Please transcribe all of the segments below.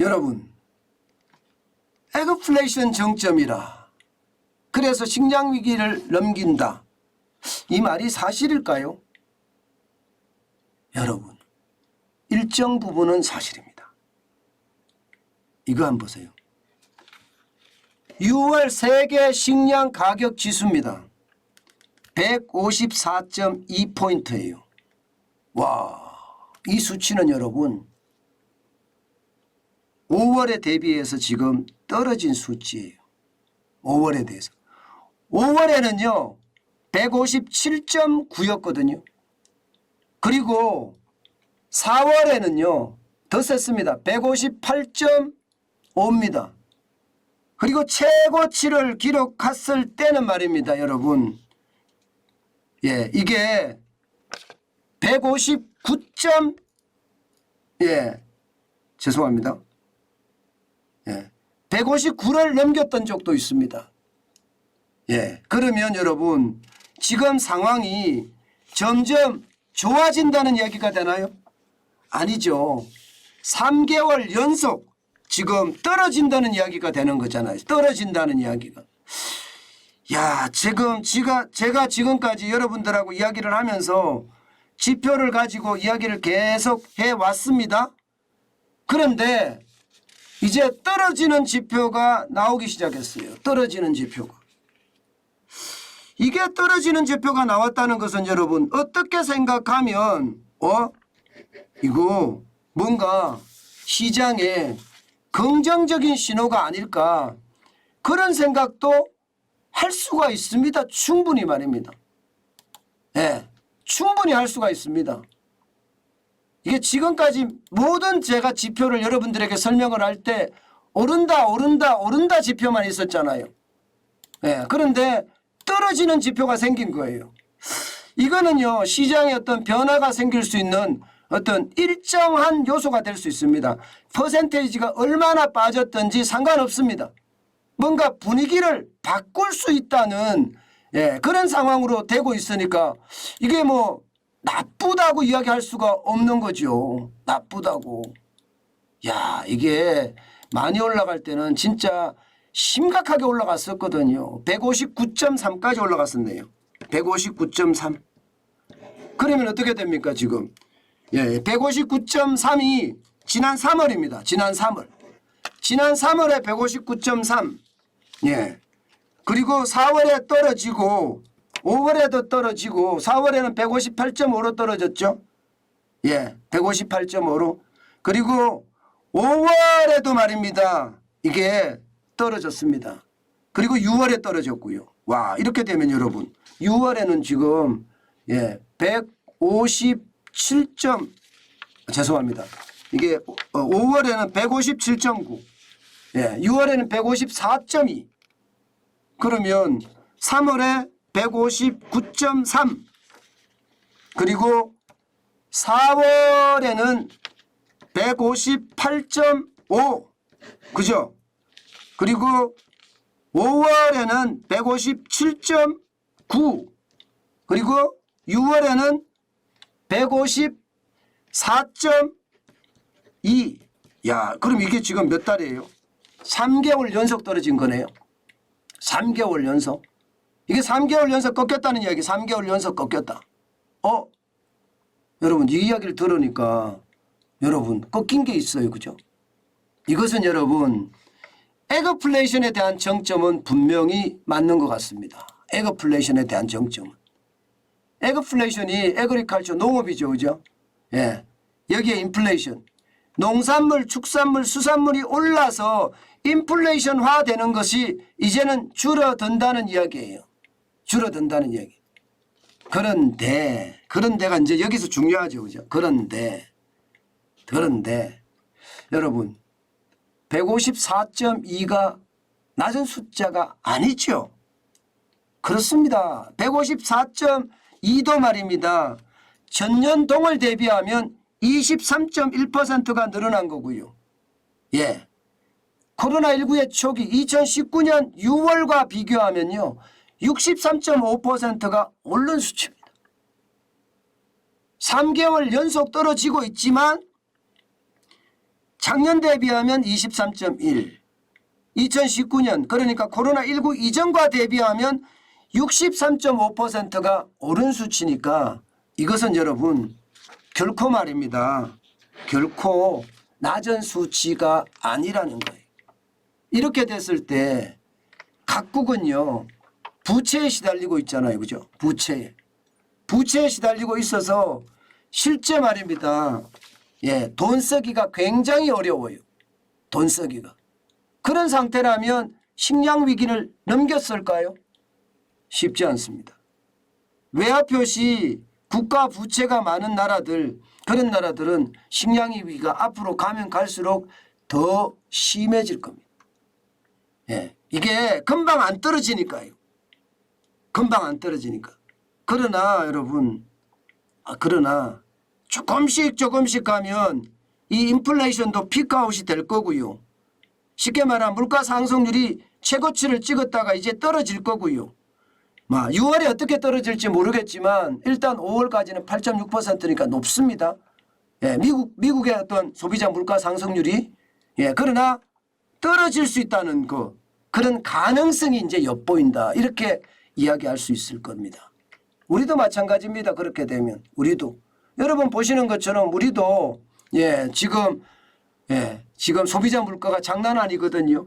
여러분, 에그플레이션 정점이라 그래서 식량 위기를 넘긴다. 이 말이 사실일까요? 여러분, 일정 부분은 사실입니다. 이거 한번 보세요. 6월 세계 식량 가격 지수입니다. 154.2포인트예요. 와, 이 수치는 여러분 5월에 대비해서 지금 떨어진 수치예요. 5월에 대해서. 5월에는요 157.9였거든요. 그리고 4월에는요 더 셌습니다. 158.5입니다. 그리고 최고치를 기록했을 때는 말입니다, 여러분. 예, 이게 159. 죄송합니다. 예, 159를 넘겼던 적도 있습니다. 예, 그러면 여러분 지금 상황이 점점 좋아진다는 이야기가 되나요? 아니죠. 3개월 연속 지금 떨어진다는 이야기가 되는 거잖아요. 떨어진다는 이야기가. 야, 지금 제가 지금까지 여러분들하고 이야기를 하면서 지표를 가지고 이야기를 계속 해왔습니다. 그런데 이제 떨어지는 지표가 나오기 시작했어요. 떨어지는 지표가. 이게 떨어지는 지표가 나왔다는 것은 여러분 어떻게 생각하면 이거 뭔가 시장에 긍정적인 신호가 아닐까 그런 생각도 할 수가 있습니다. 충분히 말입니다. 예, 충분히 할 수가 있습니다. 이게 지금까지 모든 제가 지표를 여러분들에게 설명을 할 때 오른다 지표만 있었잖아요. 예, 그런데 떨어지는 지표가 생긴 거예요. 이거는요 시장에 어떤 변화가 생길 수 있는 어떤 일정한 요소가 될 수 있습니다. 퍼센테이지가 얼마나 빠졌든지 상관없습니다. 뭔가 분위기를 바꿀 수 있다는 그런 상황으로 되고 있으니까 이게 뭐 나쁘다고 이야기할 수가 없는 거죠. 나쁘다고. 야, 이게 많이 올라갈 때는 진짜 심각하게 올라갔었거든요. 159.3까지 올라갔었네요. 159.3. 그러면 어떻게 됩니까 지금? 159.3이 지난 3월입니다. 지난 3월에 159.3. 그리고 4월에 떨어지고 5월에도 떨어지고 4월에는 158.5로 떨어졌죠. 158.5로. 그리고 5월에도 말입니다. 이게 떨어졌습니다. 그리고 6월에 떨어졌고요. 와, 이렇게 되면 여러분 6월에는 지금 157점 죄송합니다. 이게 5월에는 157.9 6월에는 154.2 그러면 3월에 159.3 그리고 4월에는 158.5 그죠? 그리고 5월에는 157.9 그리고 6월에는 154.2. 야, 그럼 이게 지금 몇 달이에요? 3개월 연속 떨어진 거네요. 3개월 연속. 이게 3개월 연속 꺾였다는 이야기. 3개월 연속 꺾였다. 여러분 이 이야기를 들으니까 여러분 꺾인 게 있어요. 그죠? 이것은 여러분 에그플레이션에 대한 정점은 분명히 맞는 것 같습니다. 에그플레이션에 대한 정점은. 에그플레이션이 에그리컬처 농업이죠. 그죠? 여기에 인플레이션. 농산물, 축산물, 수산물이 올라서 인플레이션화 되는 것이 이제는 줄어든다는 이야기예요. 줄어든다는 이야기. 그런데가 이제 여기서 중요하죠. 그죠? 그런데 여러분 154.2가 낮은 숫자가 아니죠. 그렇습니다. 154.2도 말입니다. 전년 동을 대비하면 23.1%가 늘어난 거고요. 코로나19의 초기 2019년 6월과 비교하면요. 63.5%가 오른 수치입니다. 3개월 연속 떨어지고 있지만 작년 대비하면 23.1. 2019년 그러니까 코로나19 이전과 대비하면 63.5%가 오른 수치니까 이것은 여러분 결코 말입니다. 결코 낮은 수치가 아니라는 거예요. 이렇게 됐을 때 각국은요. 부채에 시달리고 있잖아요. 그죠? 부채에 시달리고 있어서 실제 말입니다. 예, 돈 쓰기가 굉장히 어려워요. 돈 쓰기가. 그런 상태라면 식량 위기를 넘겼을까요? 쉽지 않습니다. 외화표시 국가 부채가 많은 나라들, 그런 나라들은 식량 위기가 앞으로 가면 갈수록 더 심해질 겁니다. 예, 이게 금방 안 떨어지니까요. 금방 안 떨어지니까. 그러나 여러분, 그러나 조금씩 가면 이 인플레이션도 피크아웃이 될 거고요. 쉽게 말하면 물가 상승률이 최고치를 찍었다가 이제 떨어질 거고요. 6월에 어떻게 떨어질지 모르겠지만 일단 5월까지는 8.6%니까 높습니다. 예, 미국의 어떤 소비자 물가 상승률이 예, 그러나 떨어질 수 있다는 그런 가능성이 이제 엿보인다. 이렇게 이야기할 수 있을 겁니다. 우리도 마찬가지입니다. 그렇게 되면 우리도 여러분 보시는 것처럼 우리도 지금 소비자 물가가 장난 아니거든요.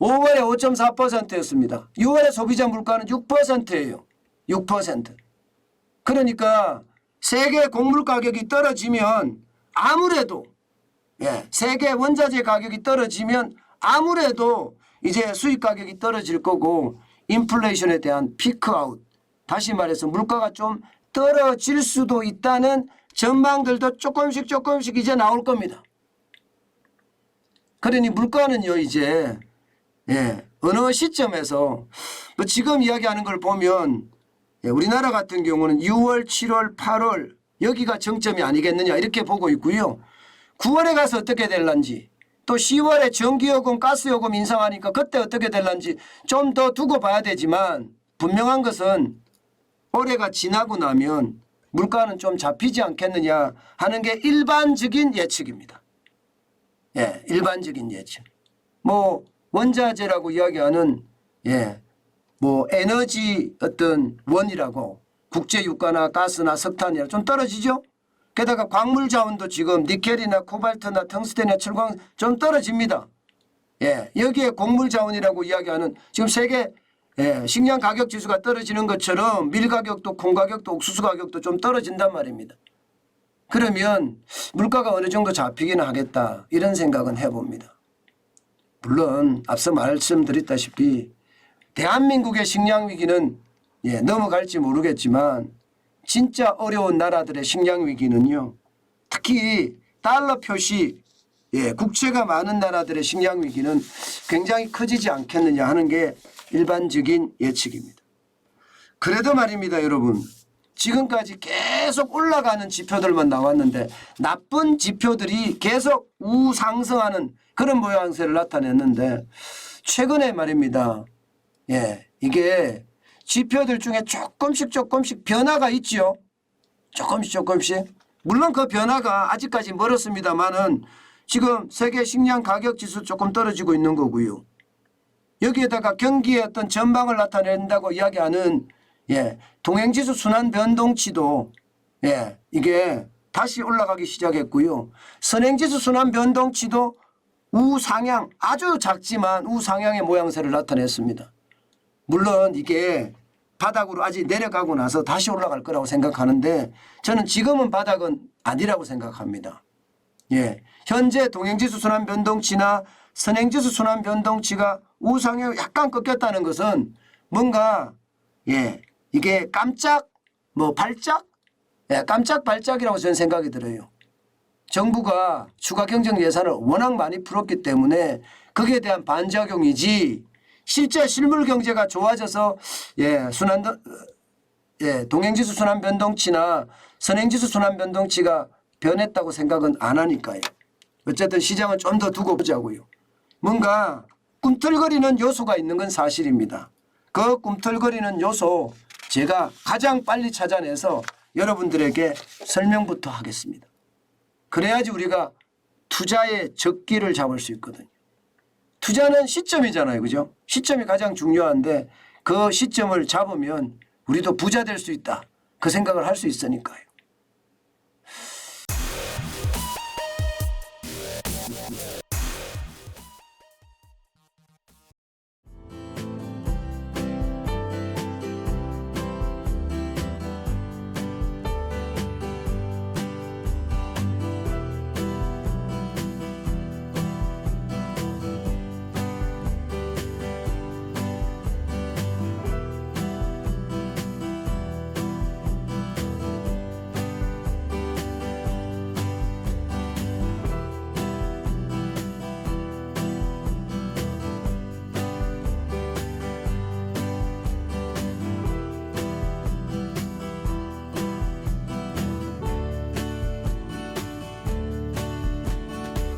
5월에 5.4%였습니다. 6월에 소비자 물가는 6%예요. 6%. 그러니까 세계 곡물 가격이 떨어지면 아무래도 세계 원자재 가격이 떨어지면 아무래도 이제 수입 가격이 떨어질 거고 인플레이션에 대한 피크아웃, 다시 말해서 물가가 좀 떨어질 수도 있다는 전망들도 조금씩 이제 나올 겁니다. 그러니 물가는요 이제 어느 시점에서 지금 이야기하는 걸 보면 우리나라 같은 경우는 6월, 7월, 8월 여기가 정점이 아니겠느냐 이렇게 보고 있고요. 9월에 가서 어떻게 될런지 또 10월에 전기요금, 가스요금 인상하니까 그때 어떻게 될런지 좀 더 두고 봐야 되지만 분명한 것은 올해가 지나고 나면 물가는 좀 잡히지 않겠느냐 하는 게 일반적인 예측입니다. 일반적인 예측. 원자재라고 이야기하는 에너지 어떤 원이라고 국제유가나 가스나 석탄이나 좀 떨어지죠. 게다가 광물 자원도 지금 니켈이나 코발트나 텅스텐이나 철광 좀 떨어집니다. 여기에 곡물 자원이라고 이야기하는 지금 세계 식량 가격 지수가 떨어지는 것처럼 밀 가격도 콩 가격도 옥수수 가격도 좀 떨어진단 말입니다. 그러면 물가가 어느 정도 잡히기는 하겠다 이런 생각은 해봅니다. 물론 앞서 말씀드렸다시피 대한민국의 식량 위기는 넘어갈지 모르겠지만 진짜 어려운 나라들의 식량 위기는요. 특히 달러 표시 국채가 많은 나라들의 식량 위기는 굉장히 커지지 않겠느냐 하는 게 일반적인 예측입니다. 그래도 말입니다 여러분. 지금까지 계속 올라가는 지표들만 나왔는데 나쁜 지표들이 계속 우상승하는 그런 모양새를 나타냈는데 최근에 말입니다. 이게 지표들 중에 조금씩 변화가 있지요. 조금씩. 물론 그 변화가 아직까지 멀었습니다만은 지금 세계 식량 가격 지수 조금 떨어지고 있는 거고요. 여기에다가 경기의 어떤 전망을 나타낸다고 이야기하는 동행지수 순환 변동치도 이게 다시 올라가기 시작했고요. 선행지수 순환 변동치도 우상향, 아주 작지만 우상향의 모양새를 나타냈습니다. 물론 이게 바닥으로 아직 내려가고 나서 다시 올라갈 거라고 생각하는데 저는 지금은 바닥은 아니라고 생각합니다. 현재 동행지수 순환 변동치나 선행지수 순환 변동치가 우상향 약간 꺾였다는 것은 뭔가 이게 깜짝 발작이라고 저는 생각이 들어요. 정부가 추가 경정 예산을 워낙 많이 풀었기 때문에 거기에 대한 반작용이지 실제 실물 경제가 좋아져서 동행지수 순환 변동치나 선행지수 순환 변동치가 변했다고 생각은 안 하니까요. 어쨌든 시장은 좀 더 두고 보자고요. 뭔가 꿈틀거리는 요소가 있는 건 사실입니다. 그 꿈틀거리는 요소 제가 가장 빨리 찾아내서 여러분들에게 설명부터 하겠습니다. 그래야지 우리가 투자의 적기를 잡을 수 있거든요. 투자는 시점이잖아요. 그죠? 시점이 가장 중요한데 그 시점을 잡으면 우리도 부자 될 수 있다. 그 생각을 할 수 있으니까요.